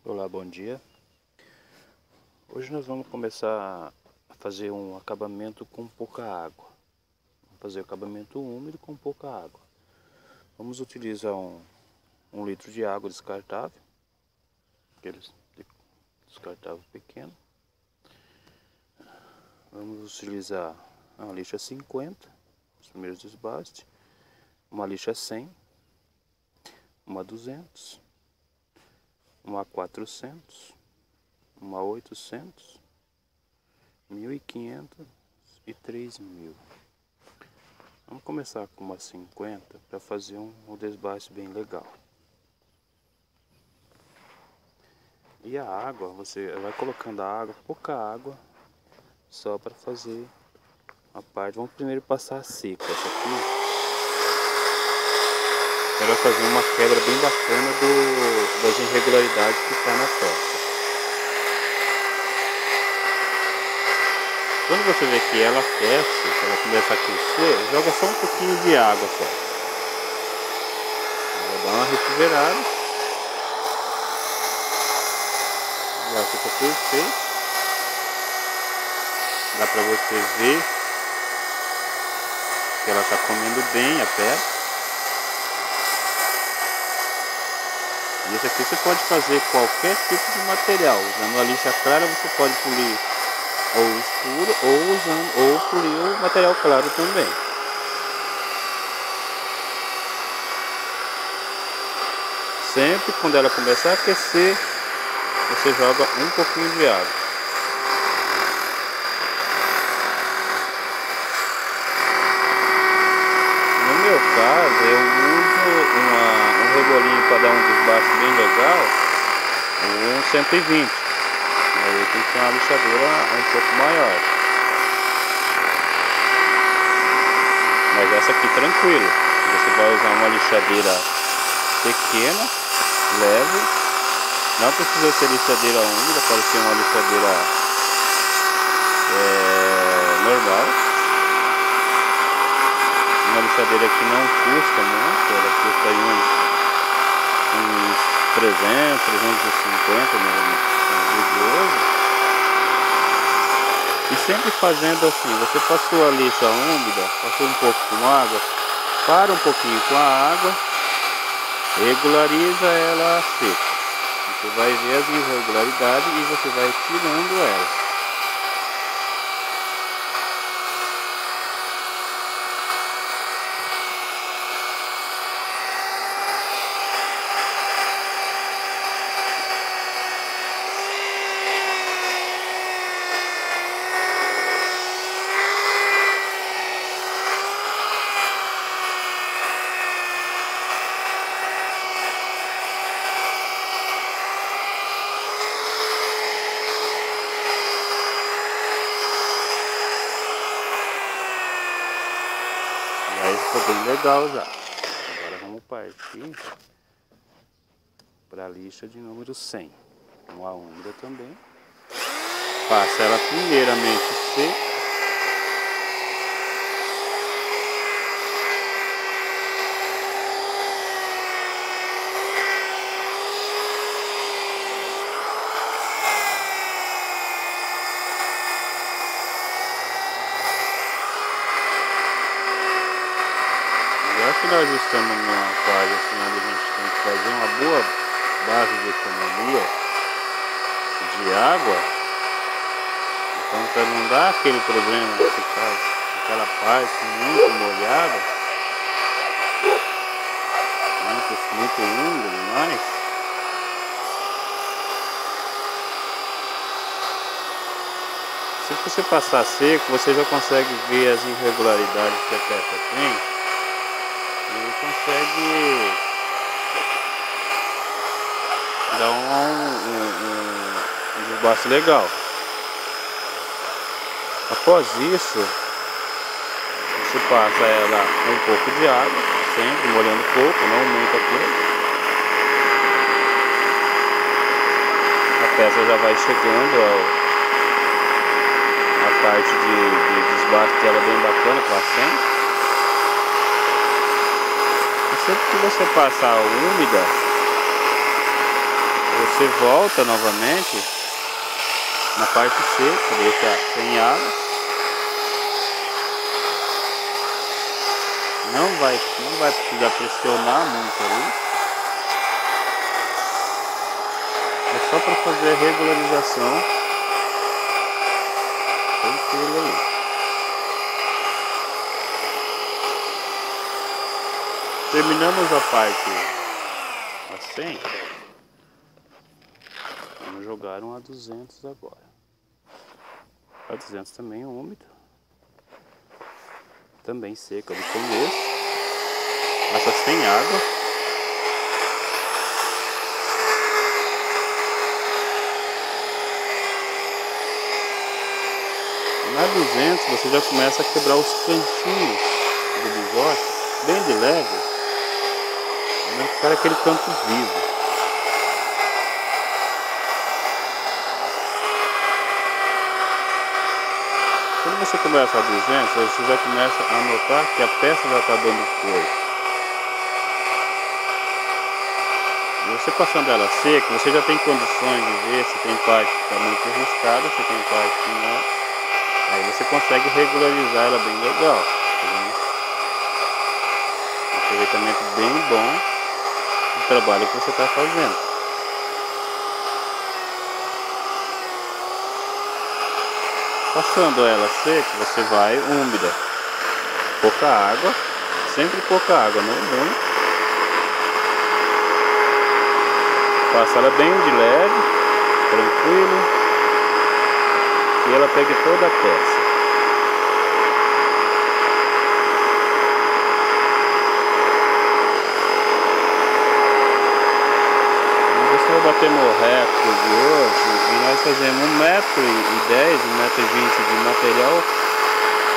Olá, bom dia. Hoje nós vamos começar a fazer um acabamento com pouca água. Vamos fazer acabamento úmido com pouca água. Vamos utilizar um litro de água descartável, aqueles descartável pequeno. Vamos utilizar uma lixa 50, os primeiros desbastes, uma lixa 100, uma 200, uma 400, uma 800, 1.500 e 3.000. Vamos começar com uma 50 para fazer um desbaste bem legal. E a água, você vai colocando a água, pouca água, só para fazer a parte. Vamos primeiro passar a seca. Essa aqui vai fazer uma quebra bem bacana das irregularidades que está na peça. Quando você vê que ela cresce, que ela começa a crescer, joga só um pouquinho de água só. Vai dar uma refrigerada. Já fica perfeito. Dá pra você ver que ela está comendo bem a peça. E isso aqui você pode fazer qualquer tipo de material. Usando a lixa clara você pode polir ou escuro ou polir o material claro também. Sempre quando ela começar a aquecer, você joga um pouquinho de água. No meu caso, eu uso um rebolinho para dar um desbaste bem legal, um 120. Aí tem que ter uma lixadeira um pouco maior. Mas essa aqui tranquilo. Você vai usar uma lixadeira pequena, leve. Não precisa ser lixadeira úmida, pode ser uma lixadeira normal. Uma lixadeira que não custa muito, ela custa aí uns 300, 350 no vídeo hoje. E sempre fazendo assim, você passou a lixa úmida, passou um pouco com água, para um pouquinho com a água, regulariza ela seca. Você vai ver as irregularidades e você vai tirando ela. Aí ficou bem legal já. Agora vamos partir para a lixa de número 100. Uma úmida também. Passa ela primeiramente seca. Já que nós estamos numa fase assim, onde a gente tem que fazer uma boa base de economia de água, então para não dar aquele problema de ficar aquela parte muito molhada, muito úmida demais, se você passar seco, você já consegue ver as irregularidades que a peça tem. E consegue dar um desbaste legal. Após isso, você passa ela com um pouco de água, sempre molhando pouco, não aumenta pouco. A peça já vai chegando a parte de desbaste dela bem bacana, passando. Sempre que você passar úmida, você volta novamente na parte seca, deixa sem água. Não vai precisar pressionar muito ali. É só para fazer a regularização. Tranquilo aí. Terminamos a parte a 100. Vamos jogar um a 200 agora. A 200 também úmido. Também seca do começo. Essa sem água. Na 200 você já começa a quebrar os cantinhos do bigode, bem de leve. Não ficar aquele canto vivo. Quando você começa a 200, você já começa a notar que a peça já está dando cor. E você passando ela seca, você já tem condições de ver se tem parte que está muito riscada, se tem parte que não. Aí você consegue regularizar ela bem legal. Tá vendo? Um aproveitamento bem bom do trabalho que você está fazendo. Passando ela seca, você vai úmida. Pouca água, sempre pouca água, não muito. Passa ela bem de leve, tranquilo, e ela pega toda a peça. Batemos recorde hoje e nós fazemos 1,10 m, 1,20 m de material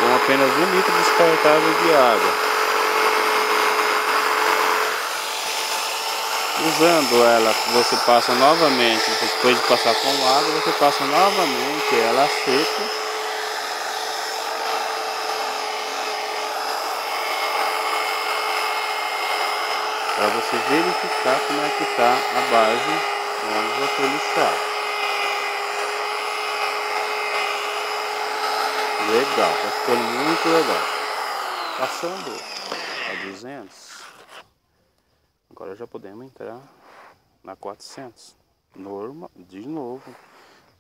com apenas 1 litro descartável de água. Usando ela, você passa novamente, depois de passar com água, você passa novamente ela seca. Para você verificar como é que está a base onde já foi lixado. Legal, tá ficando muito legal. Passando a 200, agora já podemos entrar na 400. Norma, de novo,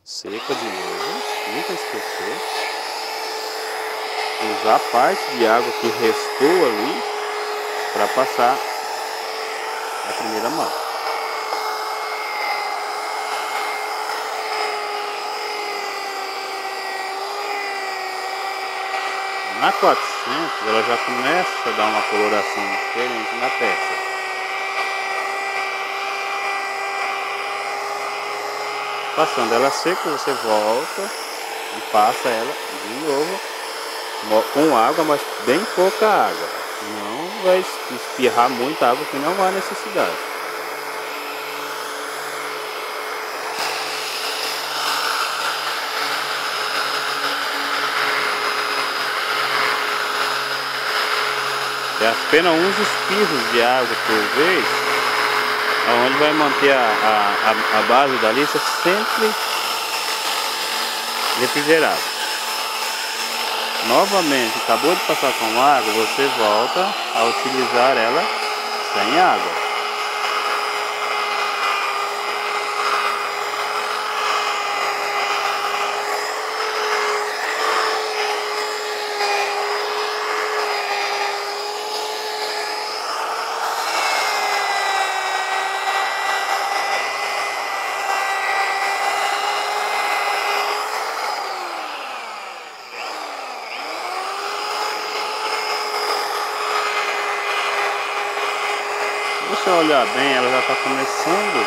seca de novo, nunca esquecer. Usar a parte de água que restou ali para passar a primeira mão. Na 400 ela já começa a dar uma coloração diferente na peça. Passando ela seca, você volta e passa ela de novo com água, mas bem pouca água. Não vai espirrar muita água, que não há necessidade. É apenas uns espirros de água por vez, onde vai manter a base da lixa sempre refrigerada. Novamente, acabou de passar com água, você volta a utilizar ela sem água. Se você olhar bem, ela já está começando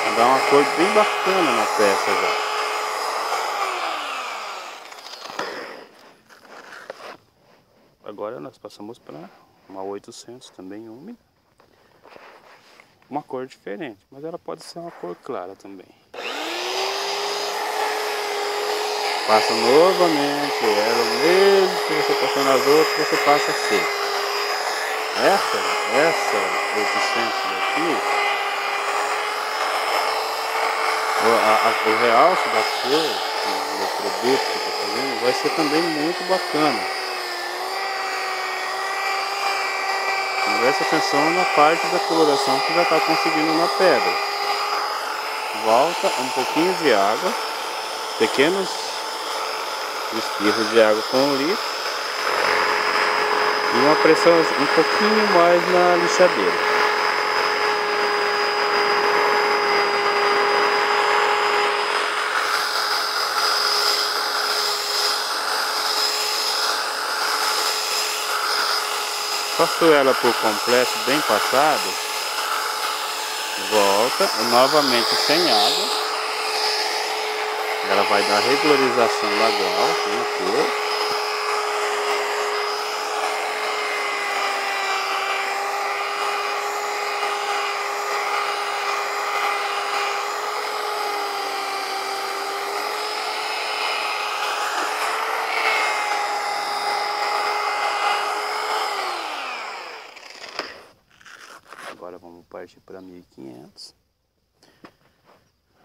a dar uma cor bem bacana na peça já. Agora nós passamos para uma 800 também úmida. Uma cor diferente, mas ela pode ser uma cor clara também. Passa novamente ela, mesmo que você passou nas outras, você passa seco. Essa 800 aqui, o realce da cor do produto que está fazendo vai ser também muito bacana. Preste atenção na parte da coloração que já está conseguindo na pedra. Volta um pouquinho de água, pequenos espirros de água com o litro e uma pressão um pouquinho mais na lixadeira. Passo ela por completo, bem passado, volta novamente sem água. Ela vai dar regularização lagoal na cor. Agora vamos partir para 1500.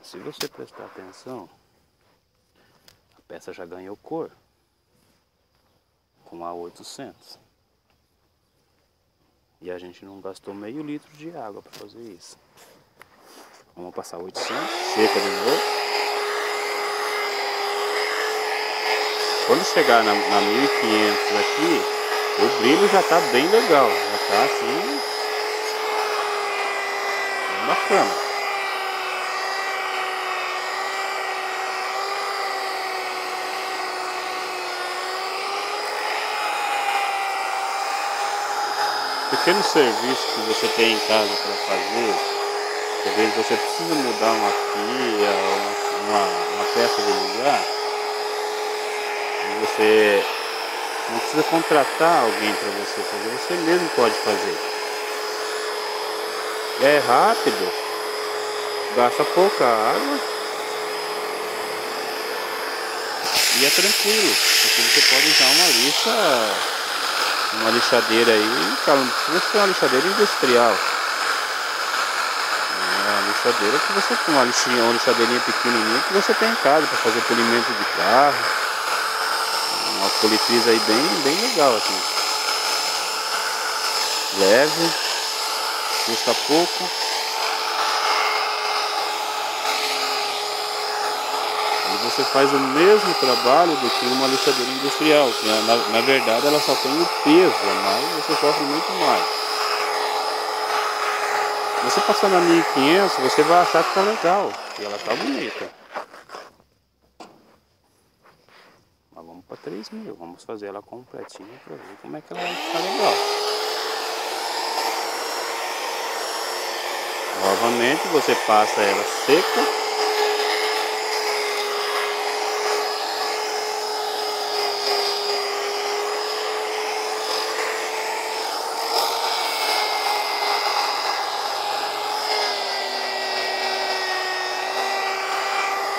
Se você prestar atenção, a peça já ganhou cor com a 800. E a gente não gastou meio litro de água para fazer isso. Vamos passar 800, seca de novo. Quando chegar na 1500 aqui, o brilho já está bem legal, já está assim bacana. Pequeno serviço que você tem em casa para fazer, às vezes você precisa mudar uma pia, uma peça de lugar, e você não precisa contratar alguém para você fazer, você mesmo pode fazer. É rápido, gasta pouca água e é tranquilo, porque você pode usar uma lixadeira aí, não precisa ser uma lixadeira industrial. É uma lixadeira que você tem, uma lixadeirinha pequenininha que você tem em casa para fazer polimento de carro. Uma politriz aí bem legal assim. Leve, custa pouco. E você faz o mesmo trabalho do que uma lixadeira industrial, que na verdade ela só tem o peso, mas você sofre muito mais. Você passar na 1500, você vai achar que tá legal, e ela tá bonita. Mas vamos para 3000, vamos fazer ela completinha para ver como é que ela vai ficar legal. Novamente você passa ela seca.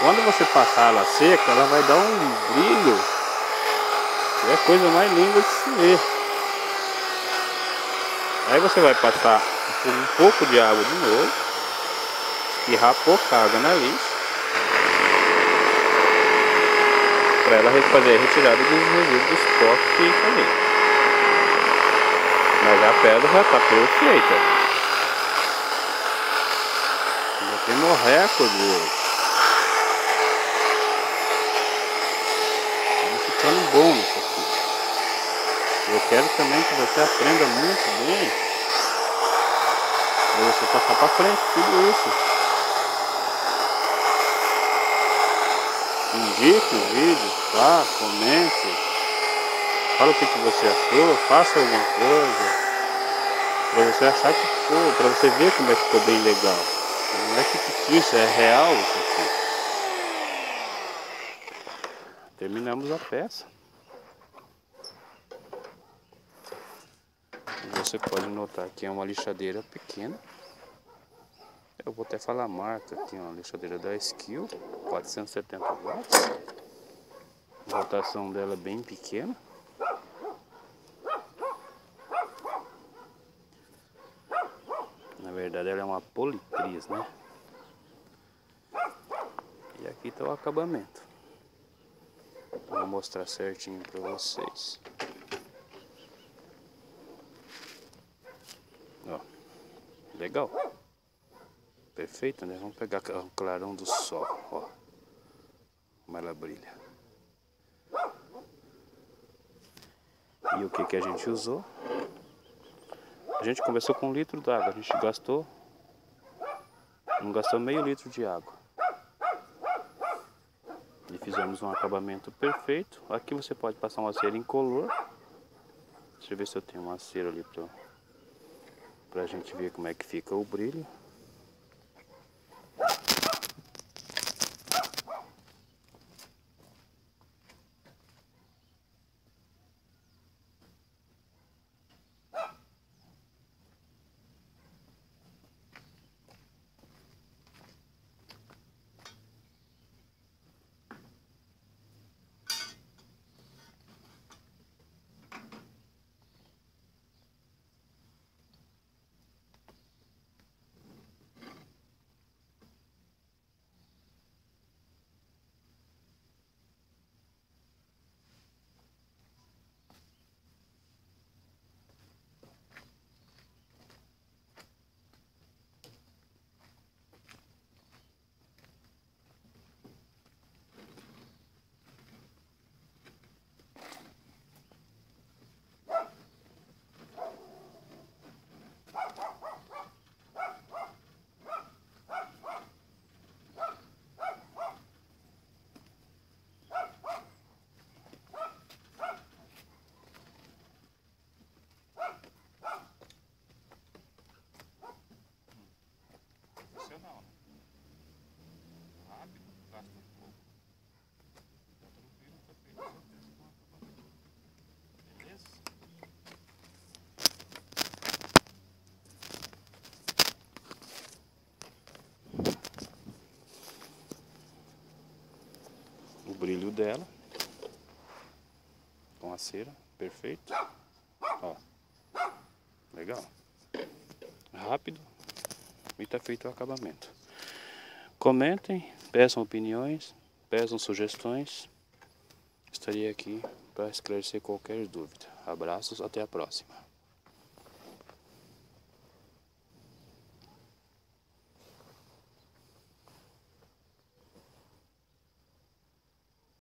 Quando você passar ela seca, ela vai dar um brilho, que é a coisa mais linda de se ver. Aí você vai passar um pouco de água de novo, espirrar pouca água na lixa, para ela fazer a retirada dos resíduos pó que fica ali. Mas a pedra já está perfeita. Ainda tem morreco de ouro. Ficando bom isso aqui. Eu quero também que você aprenda muito bem para você passar para frente tudo isso. Indique o vídeo, vá, comente, fala o que você achou, faça alguma coisa para você achar que ficou, para você ver como é que ficou bem legal. Não é fictício, é real isso aqui. Terminamos a peça. Você pode notar que é uma lixadeira pequena. Eu vou até falar a marca aqui, uma lixadeira da Skill, 470 watts. A rotação dela é bem pequena. Na verdade ela é uma politriz, né? E aqui está o acabamento. Vou mostrar certinho para vocês. Ó, legal. Perfeito, né? Vamos pegar o clarão do sol, ó. Como ela brilha. E o que a gente usou? A gente começou com 1 litro d'água. A gente não gastou meio litro de água. E fizemos um acabamento perfeito. Aqui você pode passar uma cera incolor. Deixa eu ver se eu tenho uma cera ali pra gente ver como é que fica o brilho. Não. Rápido, gasta um pouco. Tá tranquilo, tá feito. Beleza? O brilho dela com a cera, perfeito. Ó, legal. Rápido e tá feito o acabamento. Comentem, peçam opiniões, peçam sugestões. Estaria aqui para esclarecer qualquer dúvida. Abraços, até a próxima.